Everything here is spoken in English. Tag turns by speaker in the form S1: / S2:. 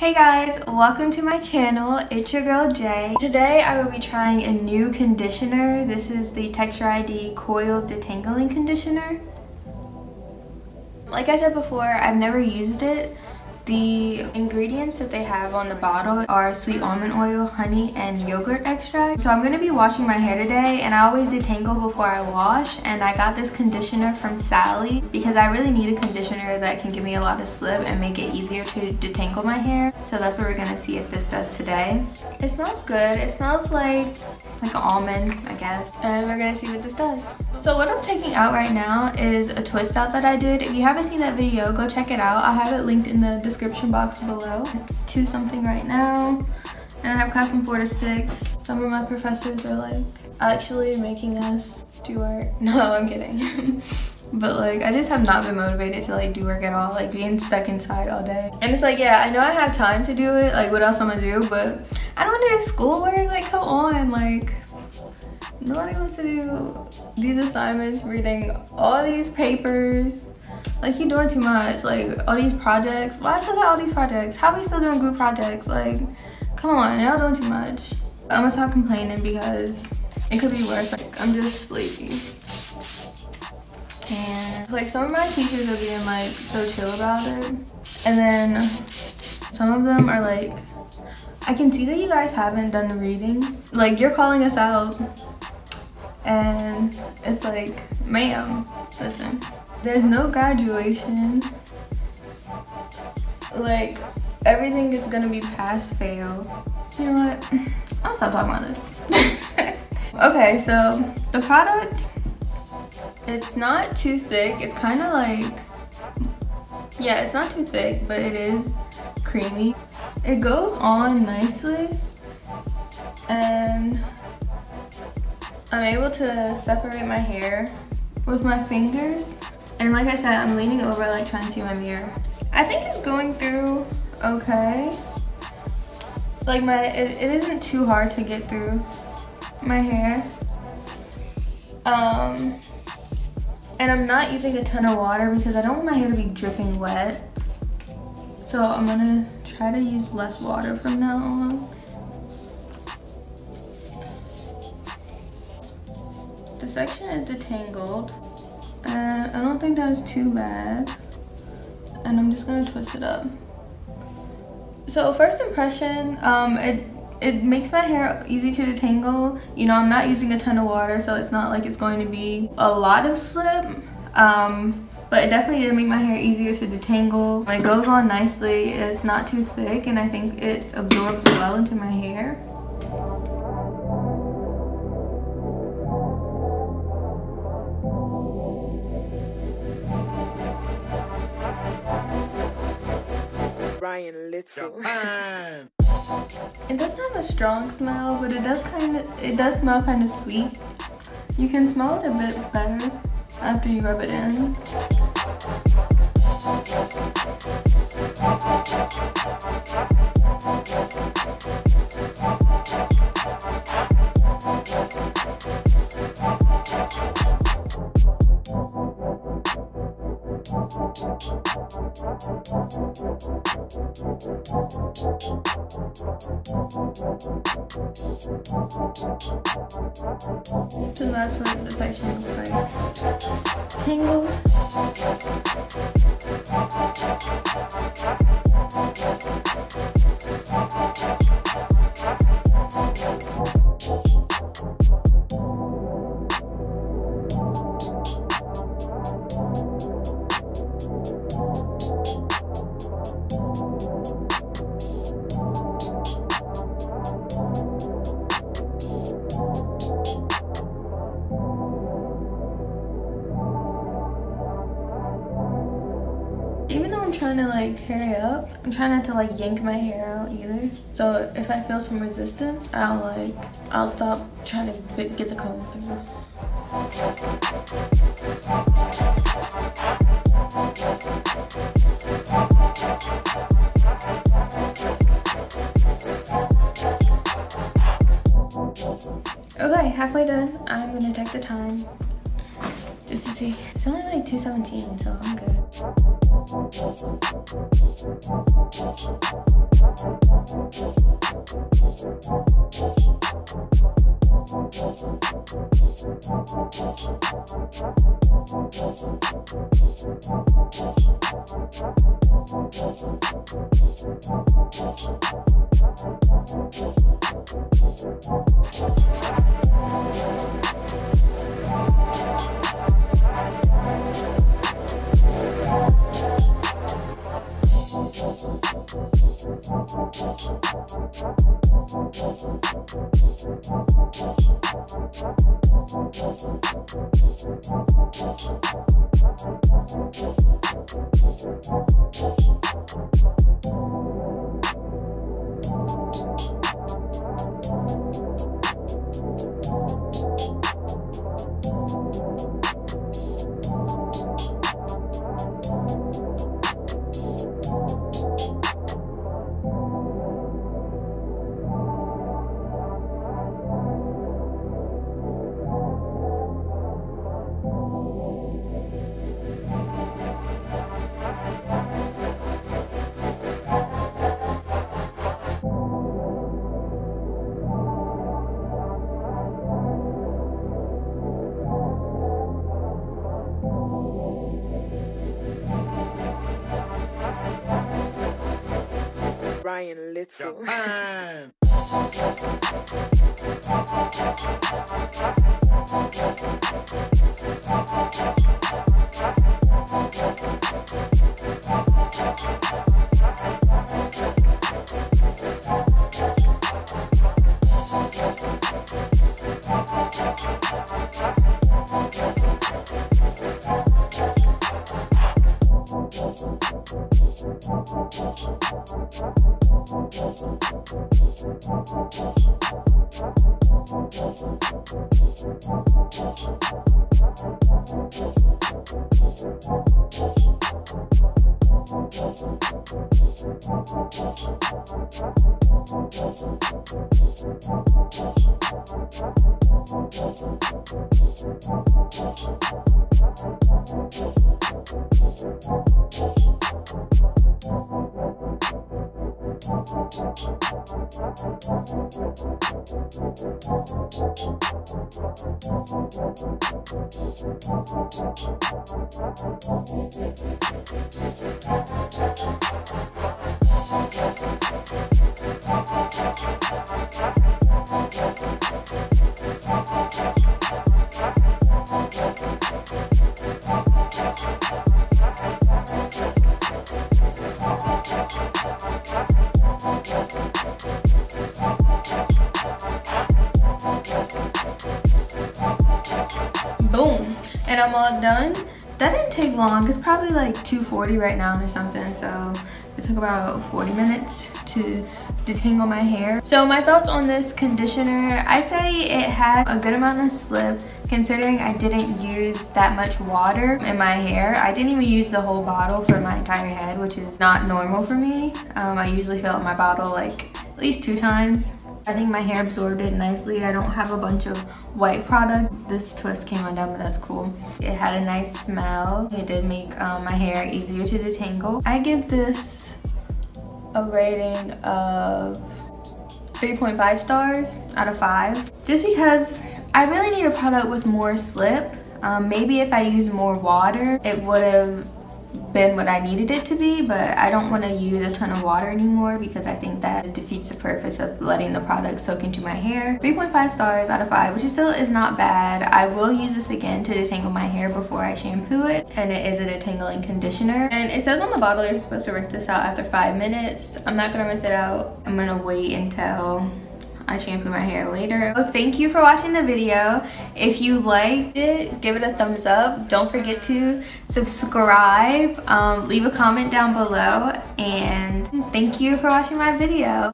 S1: Hey guys, welcome to my channel. It's your girl Jay. Today I will be trying a new conditioner. This is the Texture ID Coils Detangling Conditioner. Like I said before, I've never used it. The ingredients that they have on the bottle are sweet almond oil, honey, and yogurt extract. So I'm going to be washing my hair today, and I always detangle before I wash. And I got this conditioner from Sally because I really need a conditioner that can give me a lot of slip and make it easier to detangle my hair. So that's what we're going to see if this does today. It smells good. It smells like an almond, I guess. And we're going to see what this does. So what I'm taking out right now is a twist out that I did. If you haven't seen that video, go check it out. I have it linked in the description box below. It's 2 something right now, and I have class from 4 to 6. Some of my professors are like actually making us do work. No, I'm kidding. But like I just have not been motivated to like do work at all, like being stuck inside all day. And it's like, yeah, I know I have time to do it, like what else I'm gonna do, but I don't want to do schoolwork. Like come on, like nobody wants to do these assignments, reading all these papers. Like you're doing too much, like all these projects. Why I still got all these projects? How are we still doing group projects? Like, come on, y'all doing too much. I'm gonna stop complaining because it could be worse. Like, I'm just lazy. And like some of my teachers are being like so chill about it. And then some of them are like, I can see that you guys haven't done the readings. Like you're calling us out. And it's like, ma'am, listen. There's no graduation. Like, everything is gonna be pass fail. You know what? I'll stop talking about this. Okay, so the product, it's not too thick. It's kind of like, yeah, it's not too thick, but it is creamy. It goes on nicely, and I'm able to separate my hair with my fingers. And like I said, I'm leaning over like trying to see my mirror. I think it's going through okay. Like it isn't too hard to get through my hair. And I'm not using a ton of water because I don't want my hair to be dripping wet. So I'm gonna try to use less water from now on. The section is detangled. And I don't think that was too bad. And I'm just gonna twist it up. So first impression, it makes my hair easy to detangle. You know, I'm not using a ton of water, so it's not like it's going to be a lot of slip. But it definitely did make my hair easier to detangle. It goes on nicely, it's not too thick, and I think it absorbs well into my hair.
S2: Little.
S1: It doesn't have a strong smell, but it does smell kind of sweet. You can smell it a bit better after you rub it in. So that's what the section looks like. Tangle. Even though I'm trying to like hurry up, I'm trying not to like yank my hair out either. So if I feel some resistance, I'll stop trying to get the comb through. Okay, halfway done. I'm gonna check the time just to see. It's only like 2:17, so I'm good.
S2: Ryan Little.
S1: Boom, and I'm all done. That didn't take long. It's probably like 2:40 right now or something, so it took about 40 minutes to detangle my hair. So my thoughts on this conditioner, I say it had a good amount of slip considering I didn't use that much water in my hair. I didn't even use the whole bottle for my entire head, which is not normal for me. I usually fill up my bottle like at least 2 times. I think my hair absorbed it nicely. I don't have a bunch of white product. This twist came undone, but that's cool. It had a nice smell. It did make my hair easier to detangle. I give this a rating of 3.5 stars out of 5. Just because I really need a product with more slip. Maybe if I used more water, it would have been what I needed it to be, but I don't want to use a ton of water anymore because I think that defeats the purpose of letting the product soak into my hair. 3.5 stars out of 5, which still is not bad. I will use this again to detangle my hair before I shampoo it, and it is a detangling conditioner. And it says on the bottle you're supposed to rinse this out after 5 minutes. I'm not gonna rinse it out. I'm gonna wait until I shampoo my hair later. So thank you for watching the video. If you liked it, give it a thumbs up. Don't forget to subscribe. Leave a comment down below, and thank you for watching my video.